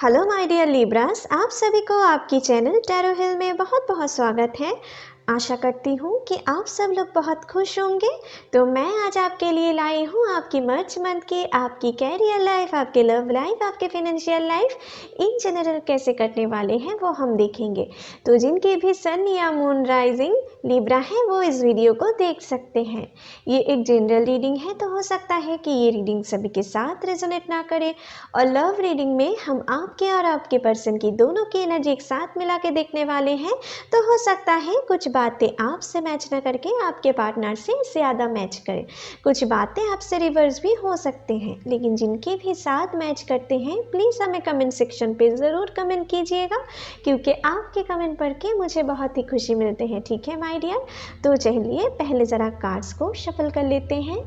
Hello my dear Libras, आप सभी को आपकी चैनल टैरो हिल में बहुत बहुत स्वागत है। आशा करती हूँ कि आप सब लोग बहुत खुश होंगे। तो मैं आज आपके लिए लाई हूँ आपकी मार्च मंथ की, आपकी कैरियर लाइफ, आपके लव लाइफ, आपके फाइनेंशियल लाइफ इन जनरल कैसे कटने वाले हैं वो हम देखेंगे। तो जिनके भी सन या मून राइजिंग लिब्रा है वो इस वीडियो को देख सकते हैं। ये एक जनरल रीडिंग है, तो हो सकता है कि ये रीडिंग सभी के साथ रेजोनेट ना करे। और लव रीडिंग में हम आपके और आपके पर्सन की दोनों की एनर्जी एक साथ मिला के देखने वाले हैं। तो हो सकता है कुछ बातें आपसे मैच न करके आपके पार्टनर से ज़्यादा मैच करें, कुछ बातें आपसे रिवर्स भी हो सकते हैं, लेकिन जिनके भी साथ मैच करते हैं प्लीज़ हमें कमेंट सेक्शन पे ज़रूर कमेंट कीजिएगा, क्योंकि आपके कमेंट पढ़ के मुझे बहुत ही खुशी मिलते हैं। ठीक है माय डियर, तो चलिए पहले ज़रा कार्ड्स को शफल कर लेते हैं।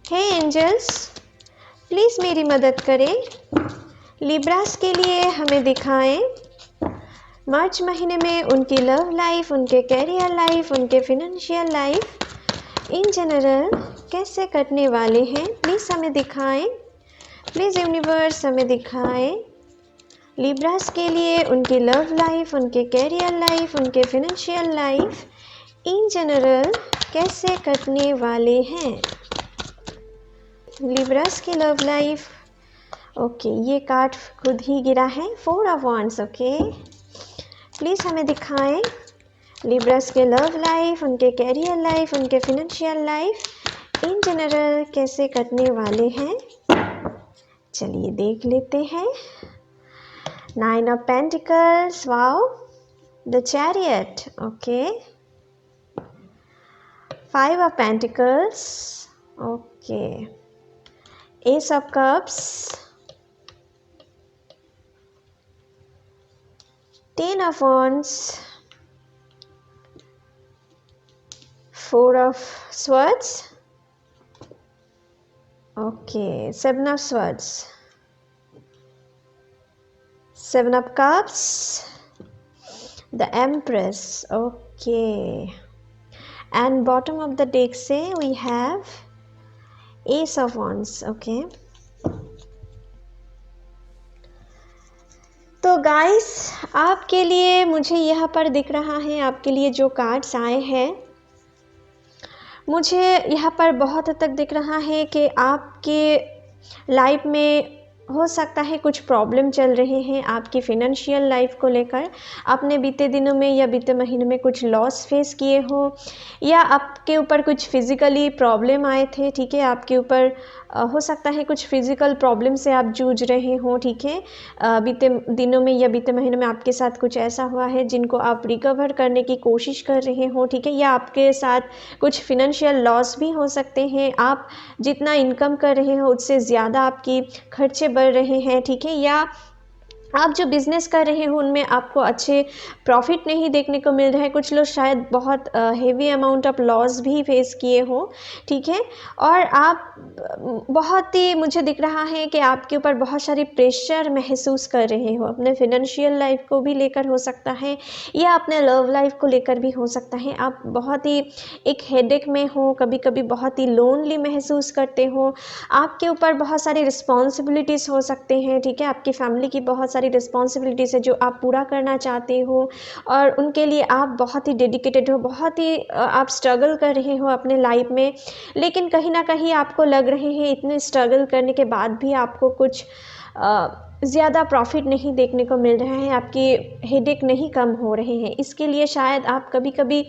हे एंजल्स, प्लीज़ मेरी मदद करें। लिब्रास के लिए हमें दिखाएं मार्च महीने में उनकी लव लाइफ, उनके कैरियर लाइफ, उनके फिनेंशियल लाइफ इन जनरल कैसे कटने वाले हैं। प्लीज़ हमें दिखाएं, प्लीज़ यूनिवर्स हमें दिखाएं लिब्रास के लिए उनकी लव लाइफ, उनके कैरियर लाइफ, उनके फिनेंशियल लाइफ इन जनरल कैसे कटने वाले हैं। लिब्रास की लव लाइफ, ओके ये कार्ड खुद ही गिरा है, 4 ऑफ वांड्स। ओके प्लीज़ हमें दिखाएं लिब्रास के लव लाइफ, उनके कैरियर लाइफ, उनके फिनेंशियल लाइफ इन जनरल कैसे कटने वाले हैं। चलिए देख लेते हैं। 9 of pentacles, wow, the chariot, okay, 5 of pentacles, okay, Ace of Cups, 10 of Wands, 4 of Swords, okay, 7 of Swords, 7 of Cups, the Empress, okay, and bottom of the deck say we have Ace of Wands, okay। तो guys आपके लिए मुझे यहाँ पर दिख रहा है, आपके लिए जो कार्ड्स आए हैं मुझे यहाँ पर बहुत हद तक दिख रहा है कि आपके लाइफ में हो सकता है कुछ प्रॉब्लम चल रहे हैं आपकी फिनेंशियल लाइफ को लेकर। आपने बीते दिनों में या बीते महीने में कुछ लॉस फेस किए हो, या आपके ऊपर कुछ फिज़िकली प्रॉब्लम आए थे। ठीक है, आपके ऊपर हो सकता है कुछ फिज़िकल प्रॉब्लम से आप जूझ रहे हो। ठीक है, बीते दिनों में या बीते महीनों में आपके साथ कुछ ऐसा हुआ है जिनको आप रिकवर करने की कोशिश कर रहे हो। ठीक है, या आपके साथ कुछ फिनेंशियल लॉस भी हो सकते हैं। आप जितना इनकम कर रहे हो उससे ज़्यादा आपकी खर्चे बढ़ रहे हैं। ठीक है, या आप जो बिज़नेस कर रहे हो उनमें आपको अच्छे प्रॉफिट नहीं देखने को मिल रहा है। कुछ लोग शायद बहुत हेवी अमाउंट ऑफ लॉस भी फेस किए हो। ठीक है, और आप बहुत ही मुझे दिख रहा है कि आपके ऊपर बहुत सारी प्रेशर महसूस कर रहे हो, अपने फिनेंशियल लाइफ को भी लेकर हो सकता है या अपने लव लाइफ को लेकर भी हो सकता है। आप बहुत ही एक हेडेक में हो, कभी कभी बहुत ही लोनली महसूस करते हो। आपके ऊपर बहुत सारी रिस्पॉन्सिबिलिटीज़ हो सकते हैं। ठीक है, आपकी फैमिली की बहुत सारी रिस्पॉन्सिबिलिटीज़ है जो आप पूरा करना चाहते हो और उनके लिए आप बहुत ही डेडिकेटेड हो, बहुत ही आप स्ट्रगल कर रहे हो अपने लाइफ में। लेकिन कहीं ना कहीं आपको लग रहे हैं इतने स्ट्रगल करने के बाद भी आपको कुछ ज़्यादा प्रॉफिट नहीं देखने को मिल रहा है, आपकी हेडेक नहीं कम हो रहे हैं। इसके लिए शायद आप कभी कभी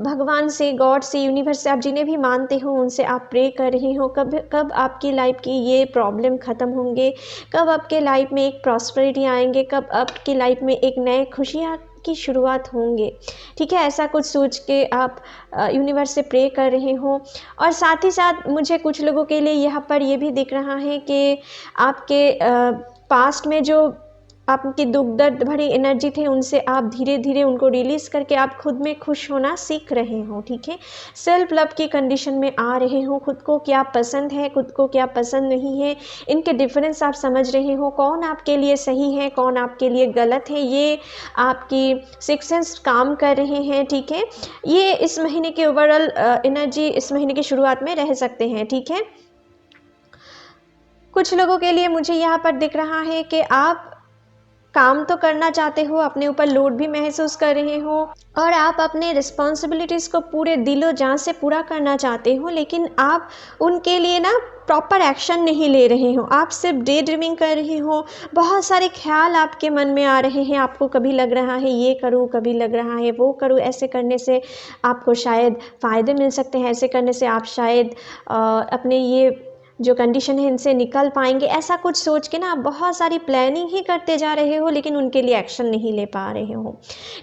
भगवान से, गॉड से, यूनिवर्स से, आप जिन्हें भी मानते हो उनसे आप प्रे कर रहे हो कब आपकी लाइफ की ये प्रॉब्लम ख़त्म होंगे, कब आपके लाइफ में एक प्रॉस्पेरिटी आएंगे, कब आपकी लाइफ में एक नए खुशियाँ की शुरुआत होंगे। ठीक है, ऐसा कुछ सोच के आप यूनिवर्स से प्रे कर रहे हो। और साथ ही साथ मुझे कुछ लोगों के लिए यहाँ पर ये भी दिख रहा है कि आपके पास्ट में जो आपकी दुख दर्द भरी एनर्जी थे उनसे आप धीरे धीरे उनको रिलीज़ करके आप खुद में खुश होना सीख रहे हो, ठीक है। सेल्फ लव की कंडीशन में आ रहे हो, खुद को क्या पसंद है, खुद को क्या पसंद नहीं है, इनके डिफरेंस आप समझ रहे हो, कौन आपके लिए सही है, कौन आपके लिए गलत है, ये आपकी सिक्स सेंस काम कर रहे हैं, ठीक है। ये इस महीने की ओवरऑल एनर्जी इस महीने की शुरुआत में रह सकते हैं, ठीक है। कुछ लोगों के लिए मुझे यहाँ पर दिख रहा है कि आप काम तो करना चाहते हो, अपने ऊपर लोड भी महसूस कर रहे हो और आप अपने रिस्पॉन्सिबिलिटीज़ को पूरे दिलो जान से पूरा करना चाहते हो, लेकिन आप उनके लिए ना प्रॉपर एक्शन नहीं ले रहे हो, आप सिर्फ डे ड्रीमिंग कर रहे हो। बहुत सारे ख्याल आपके मन में आ रहे हैं, आपको कभी लग रहा है ये करूँ, कभी लग रहा है वो करूँ, ऐसे करने से आपको शायद फ़ायदे मिल सकते हैं, ऐसे करने से आप शायद अपने ये जो कंडीशन है इनसे निकल पाएंगे, ऐसा कुछ सोच के ना आप बहुत सारी प्लानिंग ही करते जा रहे हो लेकिन उनके लिए एक्शन नहीं ले पा रहे हो,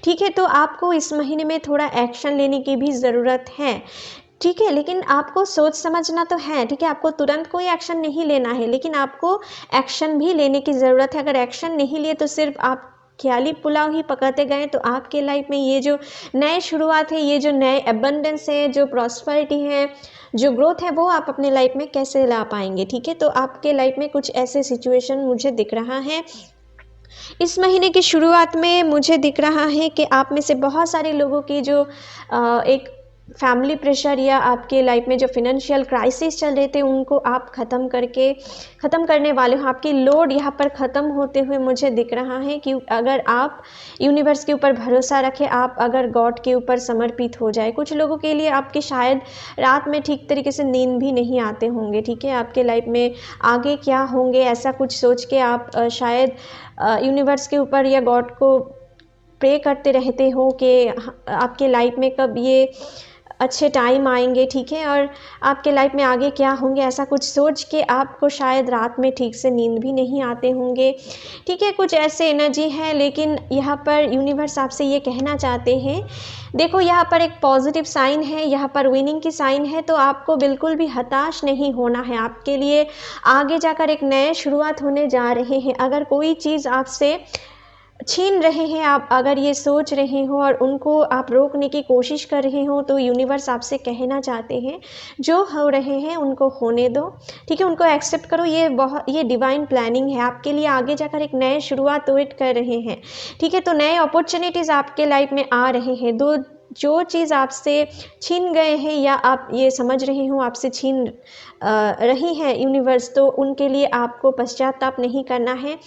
ठीक है। तो आपको इस महीने में थोड़ा एक्शन लेने की भी ज़रूरत है, ठीक है, लेकिन आपको सोच समझना तो है, ठीक है। आपको तुरंत कोई एक्शन नहीं लेना है, लेकिन आपको एक्शन भी लेने की ज़रूरत है। अगर एक्शन नहीं लिए तो सिर्फ आप ख्याली पुलाव ही पकाते गए तो आपके लाइफ में ये जो नए शुरुआत है, ये जो नए एबंडेंस है, जो प्रॉस्पेरिटी है, जो ग्रोथ है, वो आप अपने लाइफ में कैसे ला पाएंगे, ठीक है। तो आपके लाइफ में कुछ ऐसे सिचुएशन मुझे दिख रहा है। इस महीने की शुरुआत में मुझे दिख रहा है कि आप में से बहुत सारे लोगों की जो एक फैमिली प्रेशर या आपके लाइफ में जो फिनेंशियल क्राइसिस चल रहे थे उनको आप ख़त्म करने वाले हो। आपकी लोड यहाँ पर ख़त्म होते हुए मुझे दिख रहा है कि अगर आप यूनिवर्स के ऊपर भरोसा रखें, आप अगर गॉड के ऊपर समर्पित हो जाए। कुछ लोगों के लिए आपके शायद रात में ठीक तरीके से नींद भी नहीं आते होंगे, ठीक है। आपके लाइफ में आगे क्या होंगे ऐसा कुछ सोच के आप शायद यूनिवर्स के ऊपर या गॉड को प्रे करते रहते हो कि आपके लाइफ में कब ये अच्छे टाइम आएंगे, ठीक है, और आपके लाइफ में आगे क्या होंगे ऐसा कुछ सोच के आपको शायद रात में ठीक से नींद भी नहीं आते होंगे, ठीक है। कुछ ऐसे एनर्जी है, लेकिन यहाँ पर यूनिवर्स आपसे ये कहना चाहते हैं, देखो यहाँ पर एक पॉजिटिव साइन है, यहाँ पर विनिंग की साइन है, तो आपको बिल्कुल भी हताश नहीं होना है। आपके लिए आगे जाकर एक नए शुरुआत होने जा रहे हैं। अगर कोई चीज़ आपसे छीन रहे हैं, आप अगर ये सोच रहे हो और उनको आप रोकने की कोशिश कर रहे हो, तो यूनिवर्स आपसे कहना चाहते हैं जो हो रहे हैं उनको होने दो, ठीक है, उनको एक्सेप्ट करो। ये डिवाइन प्लानिंग है, आपके लिए आगे जाकर एक नए शुरुआत वेट कर रहे हैं, ठीक है। तो नए अपॉर्चुनिटीज़ आपके लाइफ में आ रहे हैं। जो चीज़ आपसे छीन गए हैं या आप ये समझ रहे हो आपसे छीन रही है यूनिवर्स, तो उनके लिए आपको पश्चाताप नहीं करना है,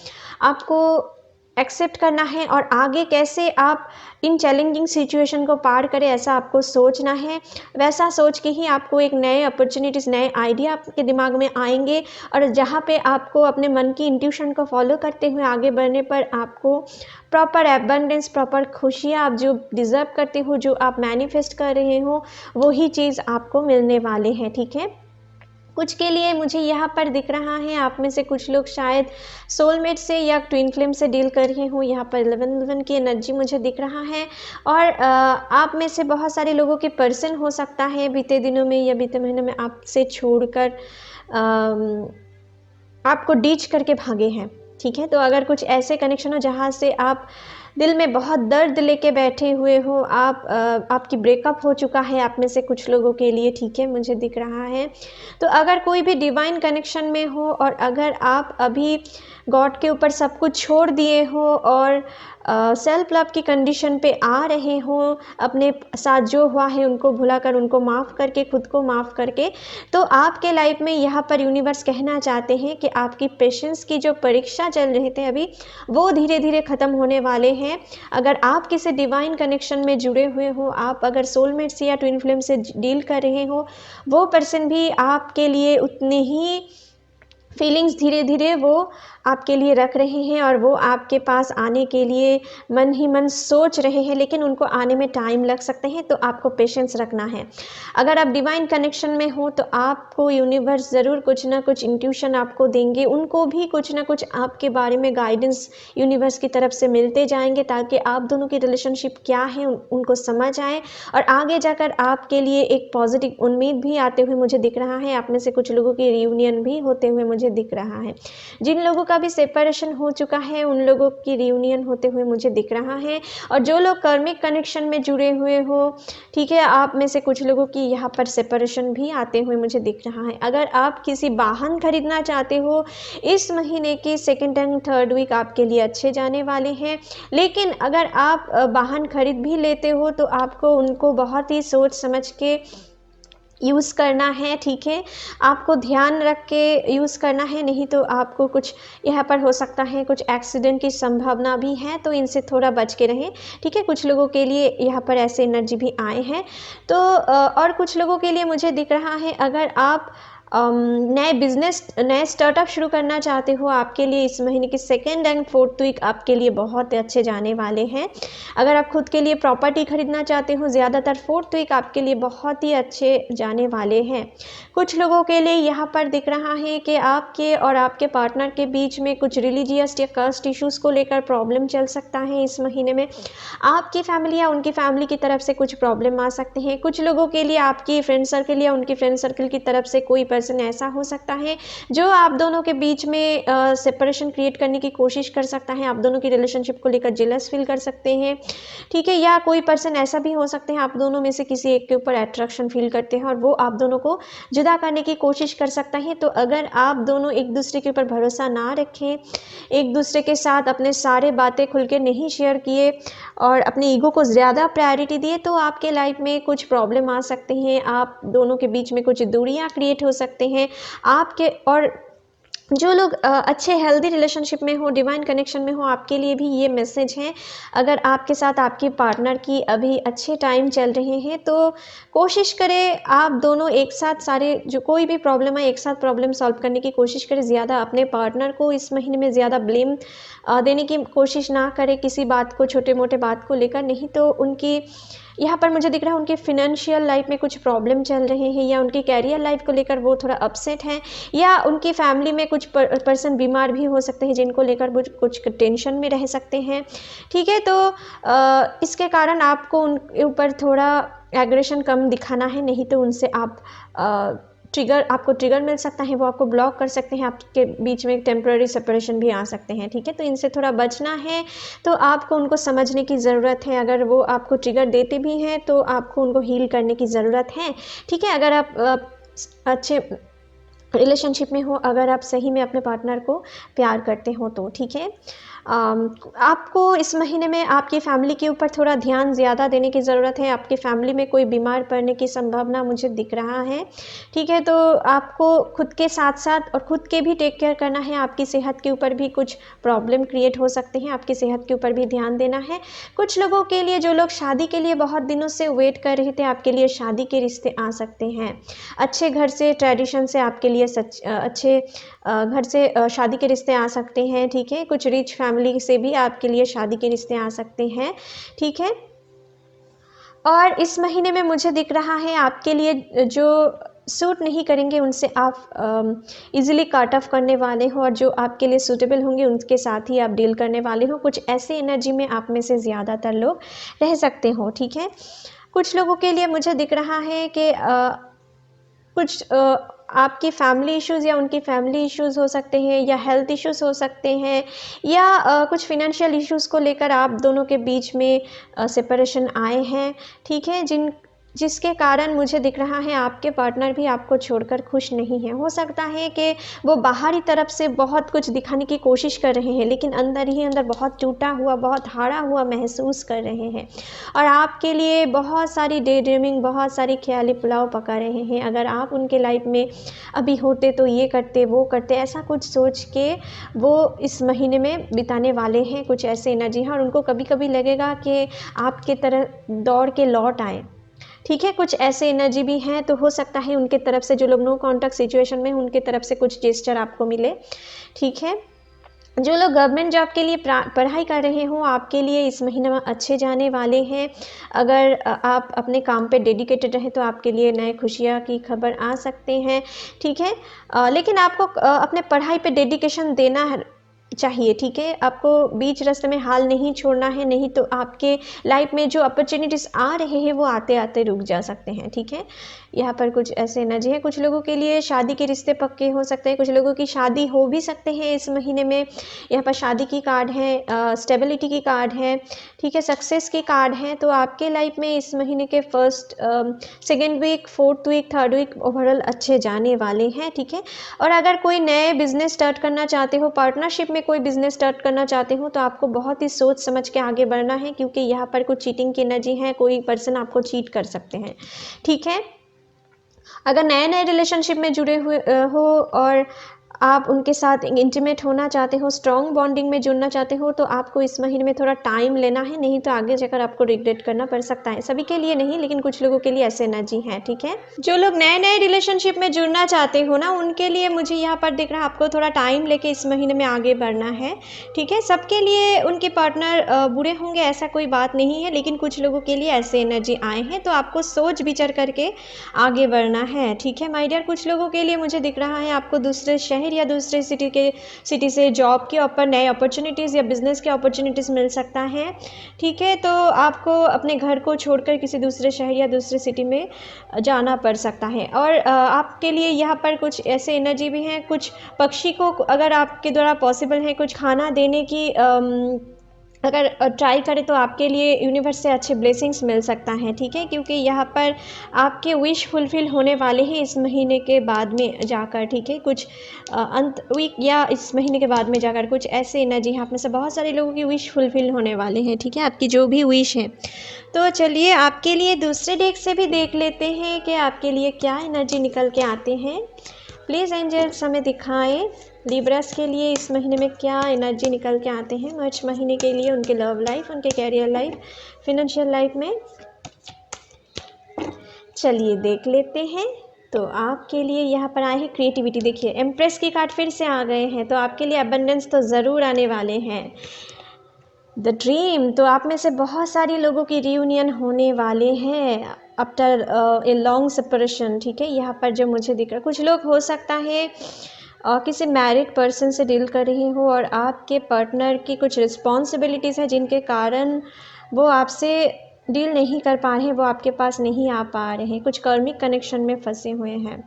आपको एक्सेप्ट करना है और आगे कैसे आप इन चैलेंजिंग सिचुएशन को पार करें ऐसा आपको सोचना है। वैसा सोच के ही आपको एक नए अपॉर्चुनिटीज़, नए आइडिया आपके दिमाग में आएंगे और जहाँ पे आपको अपने मन की इंट्यूशन को फॉलो करते हुए आगे बढ़ने पर आपको प्रॉपर एबंडेंस, प्रॉपर खुशियाँ आप जो डिज़र्व करते हो, जो आप मैनिफेस्ट कर रहे हो, वही चीज़ आपको मिलने वाले हैं, ठीक है। कुछ के लिए मुझे यहाँ पर दिख रहा है आप में से कुछ लोग शायद सोलमेट से या ट्विन फ्लेम से डील कर रहे हो। यहाँ पर 11 की एनर्जी मुझे दिख रहा है और आप में से बहुत सारे लोगों के पर्सन हो सकता है बीते दिनों में या बीते महीने में आपसे छोड़कर आपको डीच करके भागे हैं, ठीक है। तो अगर कुछ ऐसे कनेक्शन हो जहाँ से आप दिल में बहुत दर्द लेके बैठे हुए हो, आपकी ब्रेकअप हो चुका है आप में से कुछ लोगों के लिए, ठीक है, मुझे दिख रहा है। तो अगर कोई भी डिवाइन कनेक्शन में हो और अगर आप अभी गॉड के ऊपर सब कुछ छोड़ दिए हो और सेल्फ लव की कंडीशन पे आ रहे हो, अपने साथ जो हुआ है उनको भुलाकर, उनको माफ़ करके, खुद को माफ़ करके, तो आपके लाइफ में यहाँ पर यूनिवर्स कहना चाहते हैं कि आपकी पेशेंस की जो परीक्षा चल रहे थे अभी, वो धीरे धीरे ख़त्म होने वाले हैं। अगर आप किसी डिवाइन कनेक्शन में जुड़े हुए हो, आप अगर सोलमेट से या ट्विन फ्लेम से डील कर रहे हो, वो पर्सन भी आपके लिए उतने ही फीलिंग्स धीरे धीरे वो आपके लिए रख रहे हैं और वो आपके पास आने के लिए मन ही मन सोच रहे हैं, लेकिन उनको आने में टाइम लग सकते हैं, तो आपको पेशेंस रखना है। अगर आप डिवाइन कनेक्शन में हो तो आपको यूनिवर्स ज़रूर कुछ ना कुछ इंट्यूशन आपको देंगे, उनको भी कुछ ना कुछ आपके बारे में गाइडेंस यूनिवर्स की तरफ से मिलते जाएंगे ताकि आप दोनों की रिलेशनशिप क्या है उनको समझ आए और आगे जाकर आपके लिए एक पॉजिटिव उम्मीद भी आते हुए मुझे दिख रहा है। आप में से कुछ लोगों की रियूनियन भी होते हुए मुझे मुझे दिख रहा है। जिन लोगों का भी सेपरेशन हो चुका है उन लोगों की रियूनियन होते हुए मुझे दिख रहा है। और जो लोग कर्मिक कनेक्शन में जुड़े हुए हो, ठीक है, आप में से कुछ लोगों की यहाँ पर सेपरेशन भी आते हुए मुझे दिख रहा है। अगर आप किसी वाहन खरीदना चाहते हो, इस महीने की सेकेंड एंड थर्ड वीक आपके लिए अच्छे जाने वाले हैं। लेकिन अगर आप वाहन खरीद भी लेते हो तो आपको उनको बहुत ही सोच समझ के यूज़ करना है, ठीक है, आपको ध्यान रख के यूज़ करना है, नहीं तो आपको कुछ यहाँ पर हो सकता है कुछ एक्सीडेंट की संभावना भी है, तो इनसे थोड़ा बच के रहें, ठीक है। कुछ लोगों के लिए यहाँ पर ऐसे एनर्जी भी आए हैं। तो और कुछ लोगों के लिए मुझे दिख रहा है अगर आप नए बिजनेस नए स्टार्टअप शुरू करना चाहते हो, आपके लिए इस महीने की सेकेंड एंड फोर्थ वीक आपके लिए बहुत अच्छे जाने वाले हैं। अगर आप खुद के लिए प्रॉपर्टी खरीदना चाहते हो, ज़्यादातर फोर्थ वीक आपके लिए बहुत ही अच्छे जाने वाले हैं। कुछ लोगों के लिए यहाँ पर दिख रहा है कि आपके और आपके पार्टनर के बीच में कुछ रिलीजियस या कास्ट इश्यूज़ को लेकर प्रॉब्लम चल सकता है। इस महीने में आपकी फैमिली या उनकी फैमिली की तरफ से कुछ प्रॉब्लम आ सकते हैं। कुछ लोगों के लिए आपकी फ्रेंड सर्कल या उनकी फ्रेंड सर्कल की तरफ से कोई पर्सन ऐसा हो सकता है जो आप दोनों के बीच में सेपरेशन क्रिएट करने की कोशिश कर सकता है। आप दोनों की रिलेशनशिप को लेकर जेलस फील कर सकते हैं, ठीक है। या कोई पर्सन ऐसा भी हो सकते हैं आप दोनों में से किसी एक के ऊपर अट्रैक्शन फील करते हैं और वो आप दोनों को जुदा करने की कोशिश कर सकता है। तो अगर आप दोनों एक दूसरे के ऊपर भरोसा ना रखें, एक दूसरे के साथ अपने सारे बातें खुल के नहीं शेयर किए और अपने ईगो को ज़्यादा प्रायोरिटी दिए, तो आपके लाइफ में कुछ प्रॉब्लम आ सकते हैं। आप दोनों के बीच में कुछ दूरियां क्रिएट हो सकते हैं आपके। और जो लोग अच्छे हेल्दी रिलेशनशिप में हो, डिवाइन कनेक्शन में हो, आपके लिए भी ये मैसेज है। अगर आपके साथ आपके पार्टनर की अभी अच्छे टाइम चल रहे हैं तो कोशिश करें आप दोनों एक साथ सारे जो कोई भी प्रॉब्लम है एक साथ प्रॉब्लम सॉल्व करने की कोशिश करें। ज़्यादा अपने पार्टनर को इस महीने में ज़्यादा ब्लेम देने की कोशिश ना करें किसी बात को, छोटे मोटे बात को लेकर, नहीं तो उनकी यहाँ पर मुझे दिख रहा है उनके फिनेंशियल लाइफ में कुछ प्रॉब्लम चल रहे हैं या उनकी कैरियर लाइफ को लेकर वो थोड़ा अपसेट हैं, या उनकी फैमिली में कुछ पर्सन बीमार भी हो सकते हैं जिनको लेकर वो कुछ टेंशन में रह सकते हैं, ठीक है। तो इसके कारण आपको उनके ऊपर थोड़ा एग्रेशन कम दिखाना है, नहीं तो उनसे आप आपको ट्रिगर मिल सकता है, वो आपको ब्लॉक कर सकते हैं, आपके बीच में एक टेम्पररी सेपरेशन भी आ सकते हैं, ठीक है। तो इनसे थोड़ा बचना है, तो आपको उनको समझने की ज़रूरत है। अगर वो आपको ट्रिगर देते भी हैं तो आपको उनको हील करने की ज़रूरत है, ठीक है। अगर आप अच्छे रिलेशनशिप में हो, अगर आप सही में अपने पार्टनर को प्यार करते हो तो, ठीक है। आपको इस महीने में आपकी फैमिली के ऊपर थोड़ा ध्यान ज़्यादा देने की ज़रूरत है। आपकी फैमिली में कोई बीमार पड़ने की संभावना मुझे दिख रहा है, ठीक है। तो आपको खुद के साथ साथ और खुद के भी टेक केयर करना है। आपकी सेहत के ऊपर भी कुछ प्रॉब्लम क्रिएट हो सकते हैं, आपकी सेहत के ऊपर भी ध्यान देना है। कुछ लोगों के लिए जो लोग शादी के लिए बहुत दिनों से वेट कर रहे थे, आपके लिए शादी के रिश्ते आ सकते हैं। अच्छे घर से, ट्रेडिशन से आपके लिए अच्छे घर से शादी के रिश्ते आ सकते हैं, ठीक है। कुछ रिच फैमिली से भी आपके लिए शादी के रिश्ते आ सकते हैं, ठीक है। और इस महीने में मुझे दिख रहा है आपके लिए जो सूट नहीं करेंगे उनसे आप इजीली कट ऑफ करने वाले हो, और जो आपके लिए सूटेबल होंगे उनके साथ ही आप डील करने वाले हो। कुछ ऐसे एनर्जी में आप में से ज़्यादातर लोग रह सकते हो, ठीक है। कुछ लोगों के लिए मुझे दिख रहा है कि कुछ आपकी फैमिली इश्यूज़ या उनकी फैमिली इश्यूज़ हो सकते हैं, या हेल्थ इश्यूज़ हो सकते हैं, या कुछ फिनेंशियल इश्यूज़ को लेकर आप दोनों के बीच में सेपरेशन आए हैं, ठीक है। जिसके कारण मुझे दिख रहा है आपके पार्टनर भी आपको छोड़कर खुश नहीं है। हो सकता है कि वो बाहरी तरफ से बहुत कुछ दिखाने की कोशिश कर रहे हैं, लेकिन अंदर ही अंदर बहुत टूटा हुआ, बहुत हारा हुआ महसूस कर रहे हैं, और आपके लिए बहुत सारी डे ड्रीमिंग, बहुत सारी ख्याली पुलाव पका रहे हैं। अगर आप उनके लाइफ में अभी होते तो ये करते, वो करते, ऐसा कुछ सोच के वो इस महीने में बिताने वाले हैं। कुछ ऐसे एनर्जी है, और उनको कभी कभी लगेगा कि आपके तरह दौड़ के लौट आए, ठीक है। कुछ ऐसे एनर्जी भी हैं, तो हो सकता है उनके तरफ से जो लोग नो कॉन्टैक्ट सिचुएशन में उनके तरफ से कुछ जेस्चर आपको मिले, ठीक है। जो लोग गवर्नमेंट जॉब के लिए पढ़ाई कर रहे हो, आपके लिए इस महीने में अच्छे जाने वाले हैं। अगर आप अपने काम पे डेडिकेटेड रहें तो आपके लिए नए खुशियाँ की खबर आ सकते हैं, ठीक है। लेकिन आपको अपने पढ़ाई पे डेडिकेशन देना चाहिए, ठीक है। आपको बीच रास्ते में हाल नहीं छोड़ना है, नहीं तो आपके लाइफ में जो अपॉर्चुनिटीज़ आ रहे हैं वो आते आते रुक जा सकते हैं, ठीक है। यहाँ पर कुछ ऐसे एनर्जी है, कुछ लोगों के लिए शादी के रिश्ते पक्के हो सकते हैं, कुछ लोगों की शादी हो भी सकते हैं इस महीने में। यहाँ पर शादी की कार्ड है, स्टेबिलिटी की कार्ड है, ठीक है, सक्सेस की कार्ड है। तो आपके लाइफ में इस महीने के first, second week, fourth week, third week overall अच्छे जाने वाले हैं, ठीक है। और अगर कोई नए बिजनेस स्टार्ट करना चाहते हो, पार्टनरशिप में कोई बिजनेस स्टार्ट करना चाहते हो, तो आपको बहुत ही सोच समझ के आगे बढ़ना है, क्योंकि यहाँ पर कुछ चीटिंग की एनर्जी है, कोई पर्सन आपको चीट कर सकते हैं, ठीक है। अगर नए नए रिलेशनशिप में जुड़े हुए हो और आप उनके साथ इंटीमेट होना चाहते हो, स्ट्रॉन्ग बॉन्डिंग में जुड़ना चाहते हो, तो आपको इस महीने में थोड़ा टाइम लेना है, नहीं तो आगे जाकर आपको रिग्रेट करना पड़ सकता है। सभी के लिए नहीं, लेकिन कुछ लोगों के लिए ऐसे एनर्जी है, ठीक है। जो लोग नए नए रिलेशनशिप में जुड़ना चाहते हो ना, उनके लिए मुझे यहाँ पर दिख रहा है आपको थोड़ा टाइम लेके इस महीने में आगे बढ़ना है, ठीक है। सबके लिए उनके पार्टनर बुरे होंगे ऐसा कोई बात नहीं है, लेकिन कुछ लोगों के लिए ऐसे एनर्जी आए हैं, तो आपको सोच विचार करके आगे बढ़ना है, ठीक है माय डियर। कुछ लोगों के लिए मुझे दिख रहा है आपको दूसरे शहर या दूसरे सिटी से जॉब के ऊपर नए अपॉर्चुनिटीज़ या बिजनेस के अपॉर्चुनिटीज़ मिल सकता है, ठीक है। तो आपको अपने घर को छोड़कर किसी दूसरे शहर या दूसरे सिटी में जाना पड़ सकता है। और आपके लिए यहाँ पर कुछ ऐसे एनर्जी भी हैं, कुछ पक्षी को अगर आपके द्वारा पॉसिबल है कुछ खाना देने की अगर ट्राई करें तो आपके लिए यूनिवर्स से अच्छे ब्लेसिंग्स मिल सकता है, ठीक है। क्योंकि यहाँ पर आपके विश फुलफिल होने वाले हैं इस महीने के बाद में जाकर, ठीक है। कुछ अंत वीक या इस महीने के बाद में जाकर कुछ ऐसे एनर्जी है, आप में से बहुत सारे लोगों की विश फुलफिल होने वाले हैं, ठीक है, आपकी जो भी विश है। तो चलिए आपके लिए दूसरे डेक से भी देख लेते हैं कि आपके लिए क्या एनर्जी निकल के आते हैं। प्लीज़ एंजल्स हमें दिखाएं लिब्रास के लिए इस महीने में क्या एनर्जी निकल के आते हैं, मार्च महीने के लिए, उनके लव लाइफ, उनके कैरियर लाइफ, फिनेंशियल लाइफ में। चलिए देख लेते हैं। तो आपके लिए यहाँ पर आए हैं क्रिएटिविटी, देखिए एम्प्रेस की कार्ड फिर से आ गए हैं, तो आपके लिए अबंडेंस तो ज़रूर आने वाले हैं। द ड्रीम, तो आप में से बहुत सारे लोगों की रियूनियन होने वाले हैं आफ्टर ए लॉन्ग सेपरेशन, ठीक है। यहाँ पर जो मुझे दिख रहा है, कुछ लोग हो सकता है किसी मैरिड पर्सन से डील कर रही हो और आपके पार्टनर की कुछ रिस्पॉन्सिबिलिटीज़ है जिनके कारण वो आपसे डील नहीं कर पा रहे हैं, वो आपके पास नहीं आ पा रहे हैं, कुछ कर्मिक कनेक्शन में फंसे हुए हैं,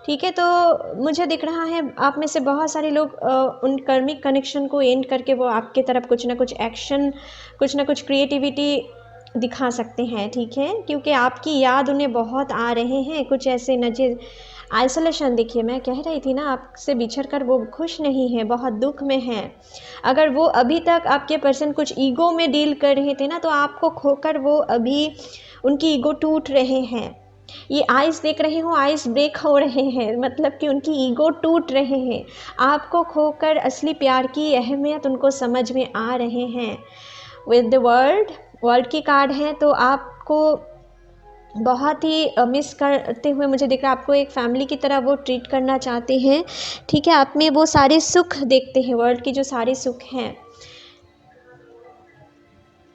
ठीक है। तो मुझे दिख रहा है आप में से बहुत सारे लोग उन कर्मिक कनेक्शन को एंड करके वो आपके तरफ कुछ ना कुछ एक्शन, कुछ ना कुछ क्रिएटिविटी दिखा सकते हैं, ठीक है। क्योंकि आपकी याद उन्हें बहुत आ रहे हैं, कुछ ऐसे नज़र आइसोलेशन, देखिए मैं कह रही थी ना आपसे बिछड़ कर वो खुश नहीं है, बहुत दुख में है। अगर वो अभी तक आपके पर्सन कुछ ईगो में डील कर रहे थे ना, तो आपको खोकर वो अभी उनकी ईगो टूट रहे हैं। ये आइस देख रहे हो, आइस ब्रेक हो रहे हैं, मतलब कि उनकी ईगो टूट रहे हैं, आपको खोकर असली प्यार की अहमियत उनको समझ में आ रहे हैं। विद द वर्ल्ड की कार्ड है, तो आपको बहुत ही मिस करते हुए मुझे दिख रहा है, आपको एक फैमिली की तरह वो ट्रीट करना चाहते हैं, ठीक है। आप में वो सारे सुख देखते हैं, वर्ल्ड की जो सारे सुख हैं।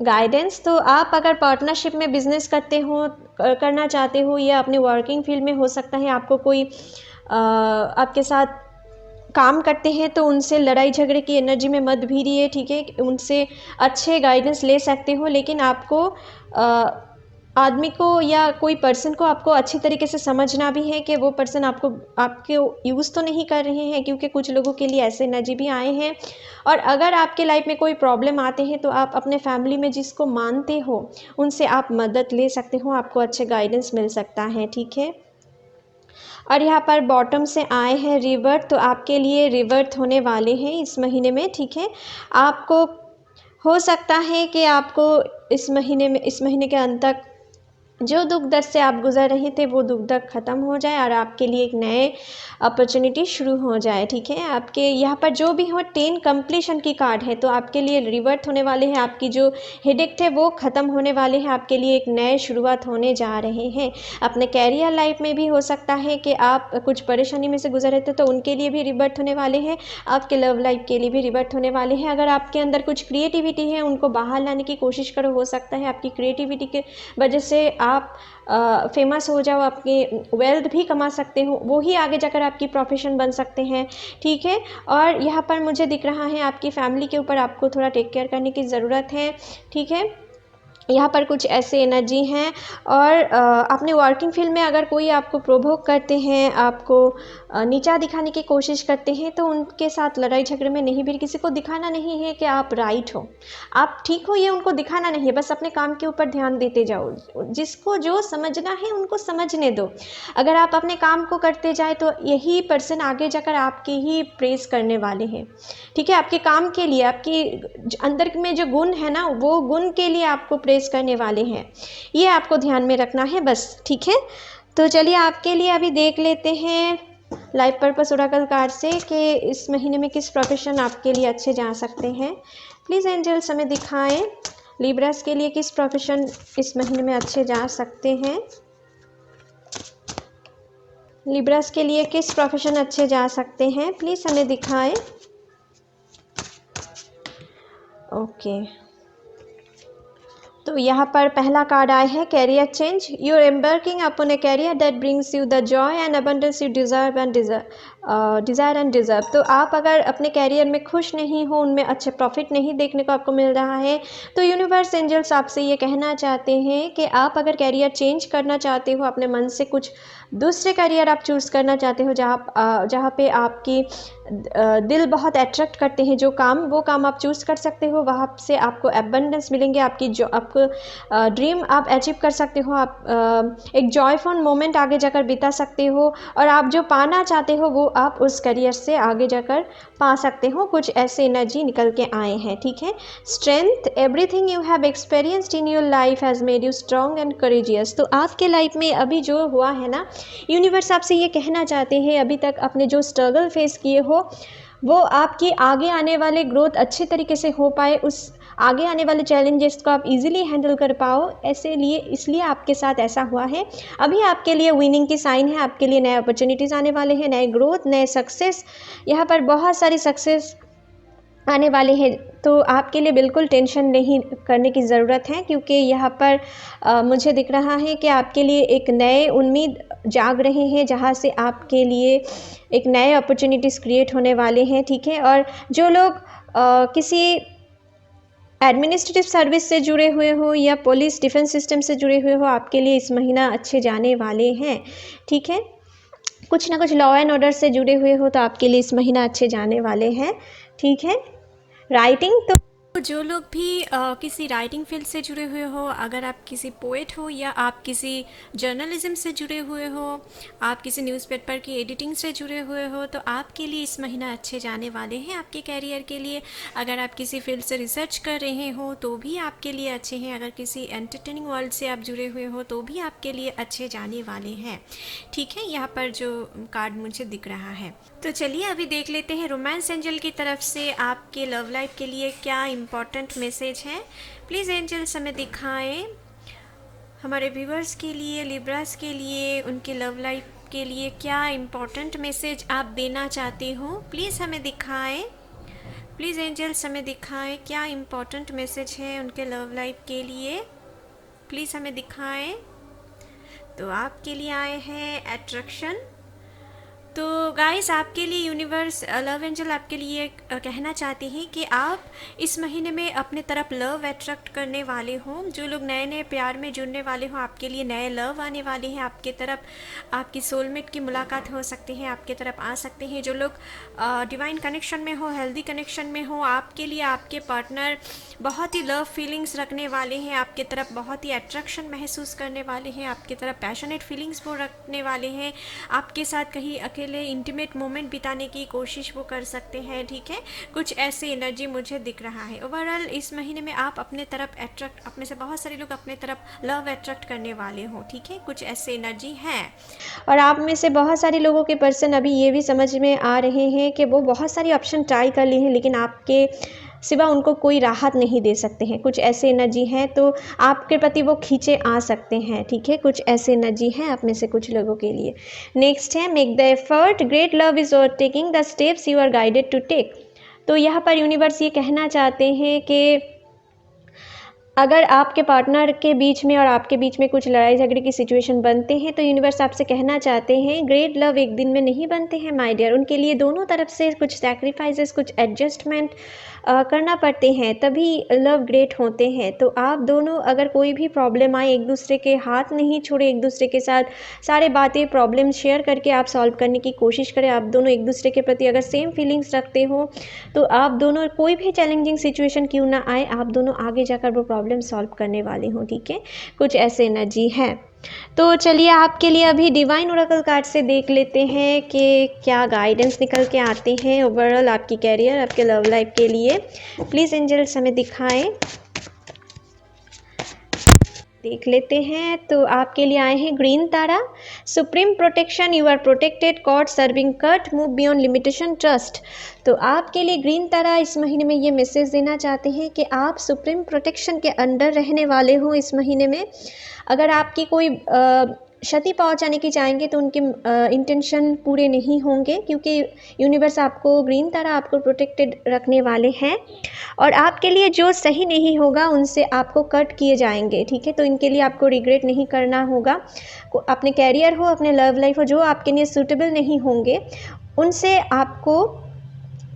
गाइडेंस, तो आप अगर पार्टनरशिप में बिजनेस करना चाहते हो या अपने वर्किंग फील्ड में हो सकता है आपको कोई आपके साथ काम करते हैं, तो उनसे लड़ाई झगड़े की एनर्जी में मत भिड़िए, ठीक है। उनसे अच्छे गाइडेंस ले सकते हो, लेकिन आपको आदमी को या कोई पर्सन को आपको अच्छी तरीके से समझना भी है कि वो पर्सन आपके यूज़ तो नहीं कर रहे हैं, क्योंकि कुछ लोगों के लिए ऐसे एनर्जी भी आए हैं। और अगर आपके लाइफ में कोई प्रॉब्लम आते हैं, तो आप अपने फैमिली में जिसको मानते हो उनसे आप मदद ले सकते हो, आपको अच्छे गाइडेंस मिल सकता है, ठीक है। और यहाँ पर बॉटम से आए हैं रिवर्थ, तो आपके लिए रिवर्थ होने वाले हैं इस महीने में, ठीक है। आपको हो सकता है कि आपको इस महीने के अंत तक जो दुख दर्द से आप गुजर रहे थे वो दुख दर्द ख़त्म हो जाए और आपके लिए एक नए अपॉर्चुनिटी शुरू हो जाए, ठीक है। आपके यहाँ पर जो भी हो 10 कंप्लीशन की कार्ड है, तो आपके लिए रिवर्ट होने वाले हैं, आपकी जो हेडेक थे वो ख़त्म होने वाले हैं, आपके लिए एक नए शुरुआत होने जा रहे हैं। अपने कैरियर लाइफ में भी हो सकता है कि आप कुछ परेशानी में से गुजर रहे थे, तो उनके लिए भी रिवर्ट होने वाले हैं, आपके लव लाइफ के लिए भी रिवर्ट होने वाले हैं। अगर आपके अंदर कुछ क्रिएटिविटी है उनको बाहर लाने की कोशिश करो, हो सकता है आपकी क्रिएटिविटी के वजह से आप फेमस हो जाओ, आपकी वेल्थ भी कमा सकते हो, वो ही आगे जाकर आपकी प्रोफेशन बन सकते हैं, ठीक है। और यहाँ पर मुझे दिख रहा है आपकी फैमिली के ऊपर आपको थोड़ा टेक केयर करने की ज़रूरत है, ठीक है। यहाँ पर कुछ ऐसे एनर्जी हैं। और अपने वर्किंग फील्ड में अगर कोई आपको प्रोवोक करते हैं, आपको नीचा दिखाने की कोशिश करते हैं, तो उनके साथ लड़ाई झगड़े में नहीं, भी किसी को दिखाना नहीं है कि आप राइट हो, आप ठीक हो, ये उनको दिखाना नहीं है। बस अपने काम के ऊपर ध्यान देते जाओ, जिसको जो समझना है उनको समझने दो। अगर आप अपने काम को करते जाए तो यही पर्सन आगे जाकर आपकी ही प्रेज़ करने वाले हैं, ठीक है। आपके काम के लिए, आपके अंदर में जो गुण है ना, वो गुण के लिए आपको प्रेज़ करने वाले हैं, ये आपको ध्यान में रखना है बस, ठीक है। तो चलिए आपके लिए अभी देख लेते हैं लाइफ पर्पस ओरेकल कार्ड से कि इस महीने में किस प्रोफेशन आपके लिए अच्छे जा सकते हैं। प्लीज़ एंजल्स हमें दिखाएं लिब्रास के लिए किस प्रोफेशन इस महीने में अच्छे जा सकते हैं। लिब्रास के लिए किस प्रोफेशन अच्छे जा सकते हैं, प्लीज़ हमें दिखाएं। ओके, तो यहाँ पर पहला कार्ड आया है career change. You are embarking upon a career that brings you the joy and abundance you deserve and desire. तो आप अगर अपने कैरियर में खुश नहीं हो, उनमें अच्छे प्रॉफिट नहीं देखने को आपको मिल रहा है, तो यूनिवर्स एंजल्स आपसे ये कहना चाहते हैं कि आप अगर कैरियर चेंज करना चाहते हो, अपने मन से कुछ दूसरे करियर आप चूज़ करना चाहते हो, जहाँ पे आपकी दिल बहुत अट्रैक्ट करते हैं जो काम, वो काम आप चूज़ कर सकते हो। वहाँ से आपको एबंडेंस मिलेंगे, आपकी जो आपको ड्रीम आप अचीव कर सकते हो, आप एक जॉयफुल मोमेंट आगे जाकर बिता सकते हो, और आप जो पाना चाहते हो वो आप उस करियर से आगे जाकर पा सकते हो। कुछ ऐसे एनर्जी निकल के आए हैं, ठीक है। Strength, everything you have experienced in your life has made you strong and courageous. तो आपके लाइफ में अभी जो हुआ है ना, यूनिवर्स आपसे ये कहना चाहते हैं, अभी तक आपने जो स्ट्रगल फेस किए हो, वो आपकी आगे आने वाले ग्रोथ अच्छे तरीके से हो पाए, उस आगे आने वाले चैलेंजेस को आप इजीली हैंडल कर पाओ, इसलिए आपके साथ ऐसा हुआ है। अभी आपके लिए विनिंग की साइन है, आपके लिए नए अपॉर्चुनिटीज़ आने वाले हैं, नए ग्रोथ, नए सक्सेस, यहाँ पर बहुत सारी सक्सेस आने वाले हैं। तो आपके लिए बिल्कुल टेंशन नहीं करने की ज़रूरत है, क्योंकि यहाँ पर मुझे दिख रहा है कि आपके लिए एक नए उम्मीद जाग रहे हैं, जहाँ से आपके लिए एक नए अपॉर्चुनिटीज़ क्रिएट होने वाले हैं, ठीक है। और जो लोग किसी एडमिनिस्ट्रेटिव सर्विस से जुड़े हुए हो या पुलिस डिफेंस सिस्टम से जुड़े हुए हो, आपके लिए इस महीना अच्छे जाने वाले हैं, ठीक है। कुछ ना कुछ लॉ एंड ऑर्डर से जुड़े हुए हो तो आपके लिए इस महीना अच्छे जाने वाले हैं, ठीक है। राइटिंग, तो जो लोग भी किसी राइटिंग फील्ड से जुड़े हुए हो, अगर आप किसी पोएट हो या आप किसी जर्नलिज्म से जुड़े हुए हो, आप किसी न्यूज़पेपर की एडिटिंग से जुड़े हुए हो, तो आपके लिए इस महीना अच्छे जाने वाले हैं आपके कैरियर के लिए। अगर आप किसी फील्ड से रिसर्च कर रहे हो तो भी आपके लिए अच्छे हैं। अगर किसी एंटरटेनिंग वर्ल्ड से आप जुड़े हुए हो तो भी आपके लिए अच्छे जाने वाले हैं, ठीक है। यहाँ पर जो कार्ड मुझे दिख रहा है, तो चलिए अभी देख लेते हैं रोमांस एंजल की तरफ से आपके लव लाइफ के लिए क्या इम्पॉर्टेंट मैसेज है। प्लीज़ एंजल्स हमें दिखाएं हमारे व्यूअर्स के लिए, लिब्रास के लिए, उनके लव लाइफ के लिए क्या इम्पॉर्टेंट मैसेज आप देना चाहते हो। प्लीज़ हमें दिखाएं, प्लीज़ एंजल्स हमें दिखाएं क्या इम्पॉर्टेंट मैसेज है उनके लव लाइफ के लिए। प्लीज़ हमें दिखाएं। तो आपके लिए आए हैं अट्रैक्शन। तो गाइस, आपके लिए यूनिवर्स लव एंजल आपके लिए कहना चाहते हैं कि आप इस महीने में अपने तरफ लव अट्रैक्ट करने वाले हो। जो लोग नए नए प्यार में जुड़ने वाले हो, आपके लिए नए लव आने वाले हैं आपके तरफ। आपकी सोलमेट की मुलाकात हो सकती है, आपके तरफ आ सकते हैं। जो लोग डिवाइन कनेक्शन में हो, हेल्दी कनेक्शन में हो, आपके लिए आपके पार्टनर बहुत ही लव फीलिंग्स रखने वाले हैं, आपके तरफ बहुत ही अट्रैक्शन महसूस करने वाले हैं, आपके तरफ पैशनेट फीलिंग्स वो रखने वाले हैं, आपके साथ कहीं अकेले इंटीमेट मोमेंट बिताने की कोशिश वो कर सकते हैं, ठीक है। कुछ ऐसी एनर्जी मुझे दिख रहा है। ओवरऑल इस महीने में आप अपने तरफ अट्रैक्ट, अपने से बहुत सारे लोग अपने तरफ लव अट्रैक्ट करने वाले हो, ठीक है। कुछ ऐसे एनर्जी है। और आप में से बहुत सारे लोगों के पर्सन अभी ये भी समझ में आ रहे हैं कि वो बहुत सारी ऑप्शन ट्राई कर लिए हैं, लेकिन आपके सिवा उनको कोई राहत नहीं दे सकते हैं। कुछ ऐसे एनर्जी हैं, तो आपके प्रति वो खींचे आ सकते हैं, ठीक है। कुछ ऐसे एनर्जी हैं आप में से कुछ लोगों के लिए। नेक्स्ट है make the effort, great love is over taking the steps you are guided to take. तो यहाँ पर यूनिवर्स ये कहना चाहते हैं कि अगर आपके पार्टनर के बीच में और आपके बीच में कुछ लड़ाई झगड़े की सिचुएशन बनते हैं तो यूनिवर्स आपसे कहना चाहते हैं ग्रेट लव एक दिन में नहीं बनते हैं माय डियर। उनके लिए दोनों तरफ से कुछ सैक्रिफाइसेस, कुछ एडजस्टमेंट करना पड़ते हैं, तभी लव ग्रेट होते हैं। तो आप दोनों अगर कोई भी प्रॉब्लम आए, एक दूसरे के हाथ नहीं छोड़े, एक दूसरे के साथ सारे बातें प्रॉब्लम शेयर करके आप सॉल्व करने की कोशिश करें। आप दोनों एक दूसरे के प्रति अगर सेम फीलिंग्स रखते हो तो आप दोनों कोई भी चैलेंजिंग सिचुएशन क्यों ना आए, आप दोनों आगे जाकर वो प्रॉब्लम सॉल्व करने वाले हो। ठीक है, कुछ ऐसे एनर्जी है। तो चलिए आपके लिए अभी डिवाइन ओरेकल कार्ड से देख लेते हैं कि क्या गाइडेंस निकल के आते हैं ओवरऑल आपकी कैरियर, आपके लव लाइफ के लिए। प्लीज़ एंजल्स हमें दिखाएं। देख लेते हैं। तो आपके लिए आए हैं green Tara, supreme protection, you are protected, god serving cut, move beyond limitation, trust. तो आपके लिए ग्रीन तारा इस महीने में ये मैसेज देना चाहते हैं कि आप सुप्रीम प्रोटेक्शन के अंडर रहने वाले हो इस महीने में। अगर आपकी कोई क्षति पहुंचाने की चाहेंगे तो उनके इंटेंशन पूरे नहीं होंगे, क्योंकि यूनिवर्स आपको, ग्रीन तारा आपको प्रोटेक्टेड रखने वाले हैं। और आपके लिए जो सही नहीं होगा उनसे आपको कट किए जाएंगे। ठीक है, तो इनके लिए आपको रिग्रेट नहीं करना होगा। अपने कैरियर हो, अपने लव लाइफ हो, जो आपके लिए सूटेबल नहीं होंगे उनसे आपको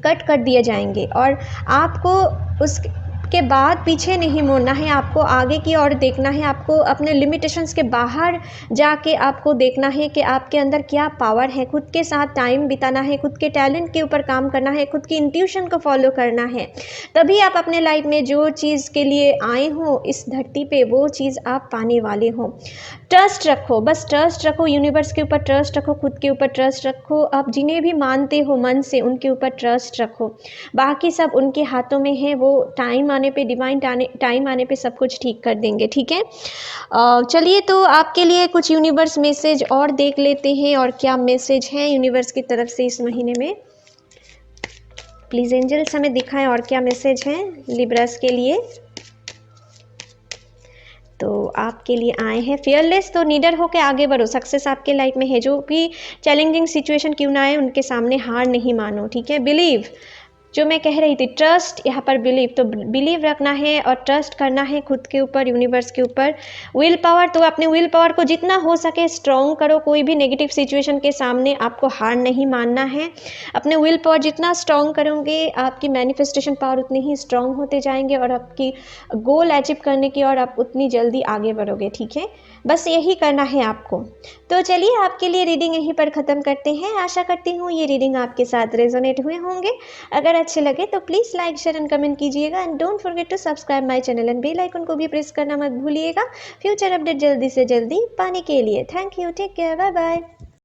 कट कर दिए जाएंगे। और आपको उसके बाद पीछे नहीं मुड़ना है, आपको आगे की ओर देखना है। आपको अपने लिमिटेशंस के बाहर जाके आपको देखना है कि आपके अंदर क्या पावर है। खुद के साथ टाइम बिताना है, खुद के टैलेंट के ऊपर काम करना है, खुद की इंट्यूशन को फॉलो करना है। तभी आप अपने लाइफ में जो चीज़ के लिए आए हो इस धरती पे, वो चीज़ आप पाने वाले हो। ट्रस्ट रखो, बस ट्रस्ट रखो, यूनिवर्स के ऊपर ट्रस्ट रखो, खुद के ऊपर ट्रस्ट रखो। आप जिन्हें भी मानते हो मन से उनके ऊपर ट्रस्ट रखो, बाकी सब उनके हाथों में है। वो टाइम आने पे, डिवाइन टाइम आने पे सब कुछ ठीक कर देंगे। ठीक है, चलिए तो आपके लिए कुछ यूनिवर्स मैसेज और देख लेते हैं, और क्या मैसेज है यूनिवर्स की तरफ से इस महीने में। प्लीज़ एंजल्स हमें दिखाएं और क्या मैसेज है लिब्रास के लिए। तो आपके लिए आए हैं फियरलेस, तो नीडर होकर आगे बढ़ो, सक्सेस आपके लाइफ में है। जो भी चैलेंजिंग सिचुएशन क्यों ना आए उनके सामने हार नहीं मानो। ठीक है, बिलीव, जो मैं कह रही थी, ट्रस्ट, यहाँ पर बिलीव, तो बिलीव रखना है और ट्रस्ट करना है खुद के ऊपर, यूनिवर्स के ऊपर। विल पावर, तो अपने विल पावर को जितना हो सके स्ट्रॉन्ग करो। कोई भी नेगेटिव सिचुएशन के सामने आपको हार नहीं मानना है। अपने विल पावर जितना स्ट्रॉन्ग करोगे आपकी मैनिफेस्टेशन पावर उतनी ही स्ट्रॉन्ग होते जाएंगे, और आपकी गोल अचीव करने की और आप उतनी जल्दी आगे बढ़ोगे। ठीक है, बस यही करना है आपको। तो चलिए आपके लिए रीडिंग यहीं पर ख़त्म करते हैं। आशा करती हूँ ये रीडिंग आपके साथ रेजोनेट हुए होंगे। अगर अच्छे लगे तो please like, share and comment कीजिएगा। And don't forget to subscribe my channel and bell icon को भी प्रेस करना मत भूलिएगा फ्यूचर अपडेट जल्दी से जल्दी पाने के लिए। Thank you, take care, bye bye.